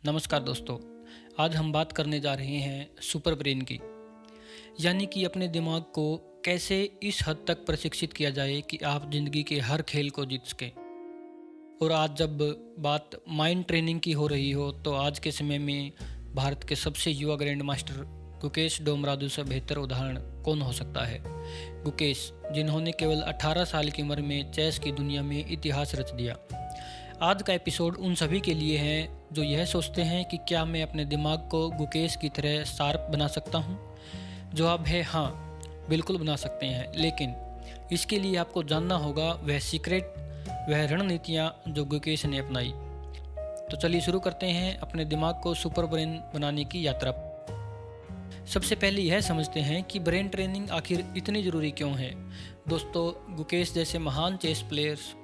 नमस्कार दोस्तों। आज हम बात करने जा रहे हैं सुपर ब्रेन की, यानी कि अपने दिमाग को कैसे इस हद तक प्रशिक्षित किया जाए कि आप ज़िंदगी के हर खेल को जीत सकें। और आज जब बात माइंड ट्रेनिंग की हो रही हो तो आज के समय में भारत के सबसे युवा ग्रैंड मास्टर गुकेश डोमराजू से बेहतर उदाहरण कौन हो सकता है। गुकेश, जिन्होंने केवल 18 साल की उम्र में चेस की दुनिया में इतिहास रच दिया। आज का एपिसोड उन सभी के लिए है जो यह सोचते हैं कि क्या मैं अपने दिमाग को गुकेश की तरह शार्प बना सकता हूँ। जवाब है हाँ, बिल्कुल बना सकते हैं, लेकिन इसके लिए आपको जानना होगा वह सीक्रेट, वह रणनीतियाँ जो गुकेश ने अपनाई। तो चलिए शुरू करते हैं अपने दिमाग को सुपर ब्रेन बनाने की यात्रा। सबसे पहले यह समझते हैं कि ब्रेन ट्रेनिंग आखिर इतनी ज़रूरी क्यों है। दोस्तों, गुकेश जैसे महान चेस प्लेयर्स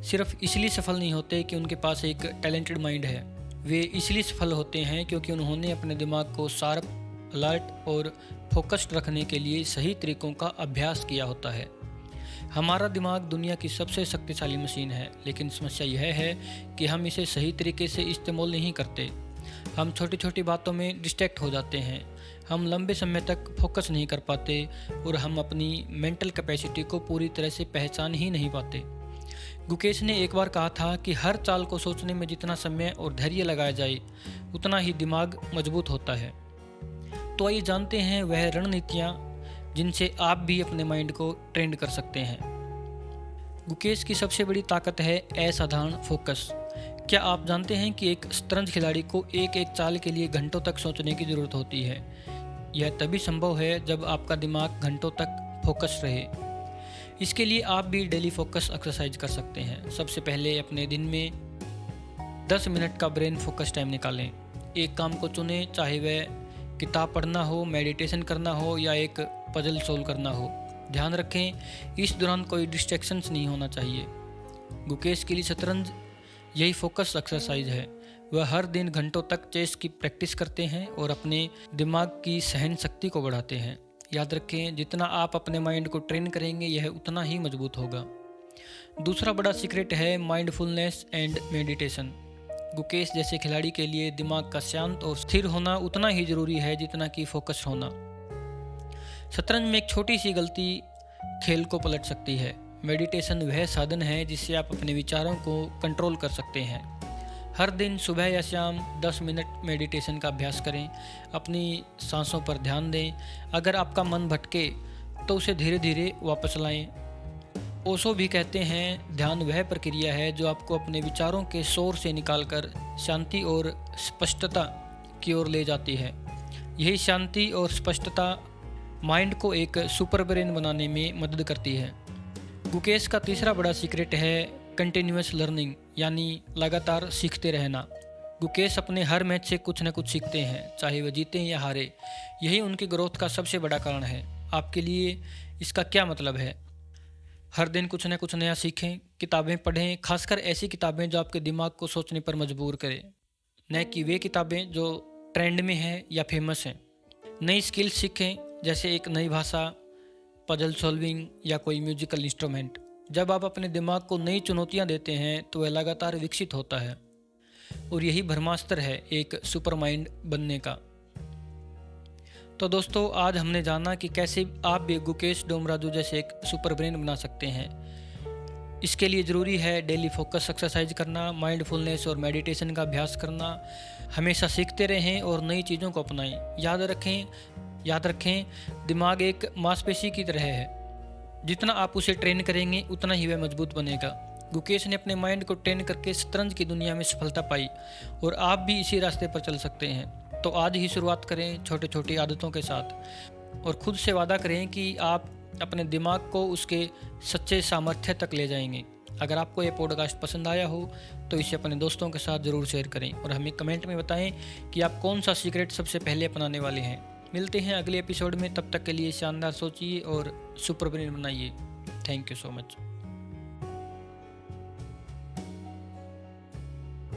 सिर्फ इसलिए सफल नहीं होते कि उनके पास एक टैलेंटेड माइंड है। वे इसलिए सफल होते हैं क्योंकि उन्होंने अपने दिमाग को शार्प, अलर्ट और फोकस्ड रखने के लिए सही तरीकों का अभ्यास किया होता है। हमारा दिमाग दुनिया की सबसे शक्तिशाली मशीन है, लेकिन समस्या यह है कि हम इसे सही तरीके से इस्तेमाल नहीं करते। हम छोटी छोटी बातों में डिस्ट्रैक्ट हो जाते हैं, हम लंबे समय तक फोकस नहीं कर पाते और हम अपनी मेंटल कैपेसिटी को पूरी तरह से पहचान ही नहीं पाते। गुकेश ने एक बार कहा था कि हर चाल को सोचने में जितना समय और धैर्य लगाया जाए उतना ही दिमाग मजबूत होता है। तो आइए जानते हैं वह रणनीतियाँ जिनसे आप भी अपने माइंड को ट्रेंड कर सकते हैं। गुकेश की सबसे बड़ी ताकत है असाधारण फोकस। क्या आप जानते हैं कि एक शतरंज खिलाड़ी को एक एक चाल के लिए घंटों तक सोचने की ज़रूरत होती है। यह तभी संभव है जब आपका दिमाग घंटों तक फोकस रहे। इसके लिए आप भी डेली फोकस एक्सरसाइज कर सकते हैं। सबसे पहले अपने दिन में 10 मिनट का ब्रेन फोकस टाइम निकालें। एक काम को चुनें, चाहे वह किताब पढ़ना हो, मेडिटेशन करना हो या एक पजल सोल्व करना हो। ध्यान रखें, इस दौरान कोई डिस्ट्रैक्शंस नहीं होना चाहिए। गुकेश के लिए शतरंज यही फोकस एक्सरसाइज है। वह हर दिन घंटों तक चेस की प्रैक्टिस करते हैं और अपने दिमाग की सहन शक्ति को बढ़ाते हैं। याद रखें, जितना आप अपने माइंड को ट्रेन करेंगे यह उतना ही मजबूत होगा। दूसरा बड़ा सीक्रेट है माइंडफुलनेस एंड मेडिटेशन। गुकेश जैसे खिलाड़ी के लिए दिमाग का शांत और स्थिर होना उतना ही जरूरी है जितना कि फोकस होना। शतरंज में एक छोटी सी गलती खेल को पलट सकती है। मेडिटेशन वह साधन है जिससे आप अपने विचारों को कंट्रोल कर सकते हैं। हर दिन सुबह या शाम 10 मिनट मेडिटेशन का अभ्यास करें। अपनी सांसों पर ध्यान दें। अगर आपका मन भटके तो उसे धीरे धीरे वापस लाएं। ओशो भी कहते हैं, ध्यान वह प्रक्रिया है जो आपको अपने विचारों के शोर से निकालकर शांति और स्पष्टता की ओर ले जाती है। यही शांति और स्पष्टता माइंड को एक सुपर ब्रेन बनाने में मदद करती है। गुकेश का तीसरा बड़ा सीक्रेट है कंटिन्यूअस लर्निंग, यानी लगातार सीखते रहना। गुकेश अपने हर मैच से कुछ न कुछ सीखते हैं, चाहे वह जीतें या हारे। यही उनकी ग्रोथ का सबसे बड़ा कारण है। आपके लिए इसका क्या मतलब है? हर दिन कुछ न कुछ नया सीखें, किताबें पढ़ें, खासकर ऐसी किताबें जो आपके दिमाग को सोचने पर मजबूर करें, न कि वे किताबें जो ट्रेंड में हैं या फेमस हैं। नई स्किल सीखें, जैसे एक नई भाषा, पजल सॉल्विंग या कोई म्यूजिकल इंस्ट्रूमेंट। जब आप अपने दिमाग को नई चुनौतियां देते हैं तो वह लगातार विकसित होता है, और यही ब्रह्मास्त्र है एक सुपर माइंड बनने का। तो दोस्तों, आज हमने जाना कि कैसे आप भी गुकेश डोमराजू जैसे एक सुपर ब्रेन बना सकते हैं। इसके लिए ज़रूरी है डेली फोकस एक्सरसाइज करना, माइंडफुलनेस और मेडिटेशन का अभ्यास करना। हमेशा सीखते रहें और नई चीज़ों को अपनाएं। याद रखें, दिमाग एक मांसपेशी की तरह है। जितना आप उसे ट्रेन करेंगे उतना ही वह मजबूत बनेगा। गुकेश ने अपने माइंड को ट्रेन करके शतरंज की दुनिया में सफलता पाई, और आप भी इसी रास्ते पर चल सकते हैं। तो आज ही शुरुआत करें छोटे छोटी आदतों के साथ, और खुद से वादा करें कि आप अपने दिमाग को उसके सच्चे सामर्थ्य तक ले जाएंगे। अगर आपको ये पॉडकास्ट पसंद आया हो तो इसे अपने दोस्तों के साथ ज़रूर शेयर करें, और हमें कमेंट में बताएं कि आप कौन सा सीक्रेट सबसे पहले अपनाने वाले हैं। मिलते हैं अगले एपिसोड में, तब तक के लिए शानदार सोचिए और सुपर ब्रेन बनाइए। Thank you so much.